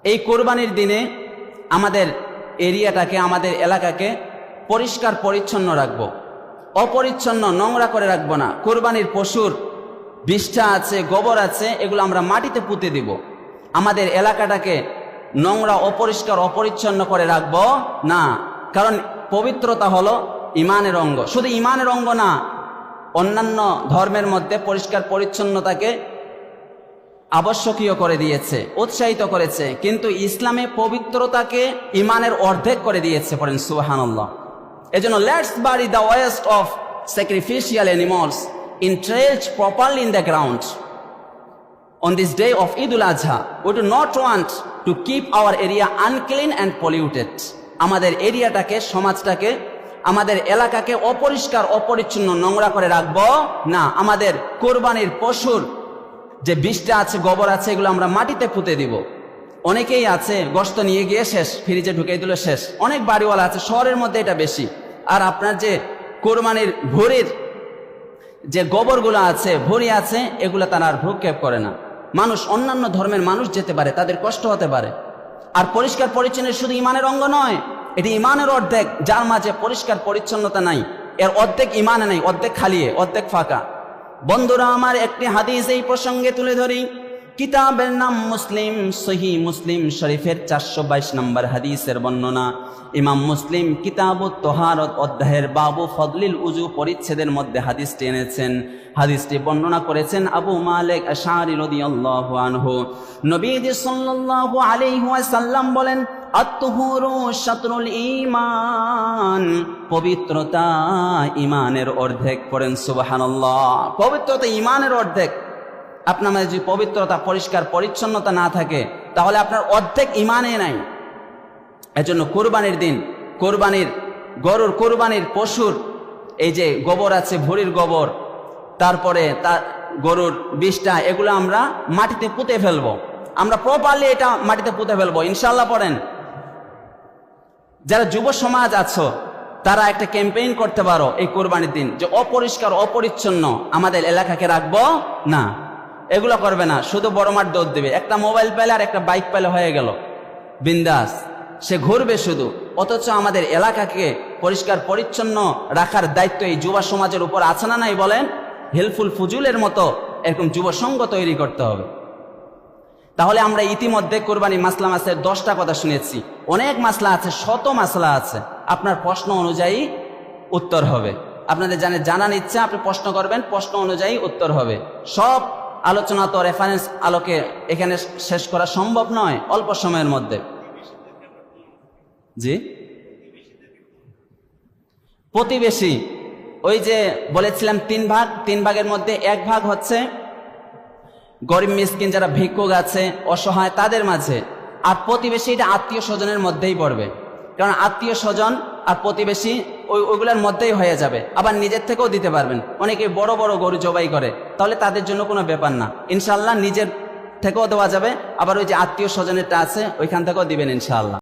এই কোরবানির দিনে আমাদের এরিয়াটাকে, আমাদের এলাকাকে পরিষ্কার পরিচ্ছন্ন রাখবো, অপরিচ্ছন্ন নোংরা করে রাখবো না। কোরবানির পশুর বিষ্ঠা আছে, গোবর আছে, এগুলো আমরা মাটিতে পুঁতে দিব। আমাদের এলাকাটাকে নোংরা, অপরিষ্কার, অপরিচ্ছন্ন করে রাখবো না, কারণ পবিত্রতা হলো ইমানের অঙ্গ। শুধু ইমানের অঙ্গ না, অন্যান্য ধর্মের মধ্যে পরিষ্কার পরিচ্ছন্নতাকে আবশ্যকীয় করে দিয়েছে, উৎসাহিত করেছে, কিন্তু ইসলামে পবিত্রতাকে ইমানের অর্ধেক করে দিয়েছে। পড়েন সুবহানাল্লাহ। এজন্য let's BARI the West of sacrificial animals entrenched properly in the ground. On this day of Eid al-Adha, we do not want to keep our area unclean and polluted. আমাদের এরিয়াটাকে, সমাজটাকে, আমাদের এলাকাকে অপরিষ্কার, অপরিচ্ছন্ন, নোংরা করে রাখবো না। আমাদের কোরবানির পশুর যে বিষ্ঠা আছে, গোবর আছে, এগুলো আমরা মাটিতে পুঁতে দিব। অনেকেই আছে গোশত নিয়ে গিয়ে শেষ, ফ্রিজে ঢুকিয়ে দিল শেষ। অনেক বাড়িওয়ালা আছে, শহরের মধ্যে এটা বেশি। আর আপনার যে কোরবানির ভুঁড়ির যে গোবরগুলো আছে, ভুঁড়ি আছে, এগুলো তারা আর ভ্রুক্ষেপ করে না। মানুষ, অন্যান্য ধর্মের মানুষ যেতে পারে, তাদের কষ্ট হতে পারে। আর পরিষ্কার পরিচ্ছন্ন শুধু ইমানের অঙ্গ নয়, এটি ইমানের অর্ধেক। যার মাঝে পরিষ্কার পরিচ্ছন্নতা নাই, এর অর্ধেক ইমানে নাই, অর্ধেক খালিয়ে, অর্ধেক ফাঁকা। বন্ধুরা আমার, একটি হাদিস এই প্রসঙ্গে তুলে ধরি। কিতাবের নাম মুসলিম, সহিহ মুসলিম শরীফের 422 নম্বর হাদিসের বর্ণনা। ইমাম মুসলিম কিতাবুত তাহারত অধ্যায়ের বাবু ফদলিল উজু পরিচ্ছেদের মধ্যে হাদিসটি এনেছেন। হাদিসটি বর্ণনা করেছেন আবু মালিক আশআরী রাদিয়াল্লাহু আনহু। নবীজি সাল্লাল্লাহু আলাইহি ওয়াসাল্লাম বলেন, আত-তুহুরু শাতরুল ঈমান, পবিত্রতা ঈমানের অর্ধেক। পড়েন সুবহানাল্লাহ। পবিত্রতা ঈমানের অর্ধেক। আপনার মাঝে যদি পবিত্রতা, পরিষ্কার পরিচ্ছন্নতা না থাকে, তাহলে আপনার অর্ধেক ঈমানে নাই। এজন্য কোরবানির দিন, কোরবানির গরুর, কোরবানির পশুর এই যে গোবর আছে, ভুঁড়ির গোবর, তারপরে তার গরুর বিষ্ঠা, এগুলো আমরা মাটিতে পুঁতে ফেলবো। আমরা প্রপারলি এটা মাটিতে পুঁতে ফেলবো ইনশাআল্লাহ। পড়েন, যারা যুব সমাজ আছো, তারা একটা ক্যাম্পেইন করতে পারো এই কোরবানির দিন, যে অপরিষ্কার, অপরিচ্ছন্ন আমাদের এলাকাকে রাখবো না। এগুলো করবে না, শুধু বড় মাঠ দৌড় দেবে। একটা মোবাইল পেলে আর একটা বাইক পেলে হয়ে গেল, বিন্দাস, সে ঘুরবে শুধু। অথচ আমাদের এলাকাকে পরিষ্কার পরিচ্ছন্ন রাখার দায়িত্ব এই যুব সমাজের উপর আছে না নাই? বলেন, হেলফুল ফুজুলের মতো এরকম যুব সংঘ তৈরি করতে হবে। তাহলে আমরা ইতিমধ্যে কোরবানি মাসলা মাসের 10টা কথা শুনেছি। অনেক মাসলা আছে, শত মাসলা আছে। আপনার প্রশ্ন অনুযায়ী উত্তর হবে। আপনাদের জানার ইচ্ছা, আপনি প্রশ্ন করবেন, প্রশ্ন অনুযায়ী উত্তর হবে। সব আলোচনা তো রেফারেন্স আলোকে এখানে শেষ করা সম্ভব নয় অল্প সময়ের মধ্যে। জি, প্রতিবেশী, ওই যে বলেছিলাম 3 ভাগ, 3 ভাগের মধ্যে 1 ভাগ হচ্ছে গরিব মিসকিন, যারা ভিক্ষুক আছে, অসহায়, তাদের মাঝে। আর প্রতিবেশী, এটা আত্মীয় স্বজনের মধ্যেই পড়বে, কারণ আত্মীয় স্বজন আর প্রতিবেশী ওইগুলোর মধ্যেই হয়ে যাবে। আবার নিজের থেকেও দিতে পারবেন। অনেকে বড় বড় গরু জবাই করে, তাহলে তাদের জন্য কোনো ব্যাপার না, ইনশাআল্লাহ নিজের থেকেও দেওয়া যাবে। আবার ওই যে আত্মীয় স্বজনেরটা আছে, ওইখান থেকেও দিবেন ইনশাআল্লাহ।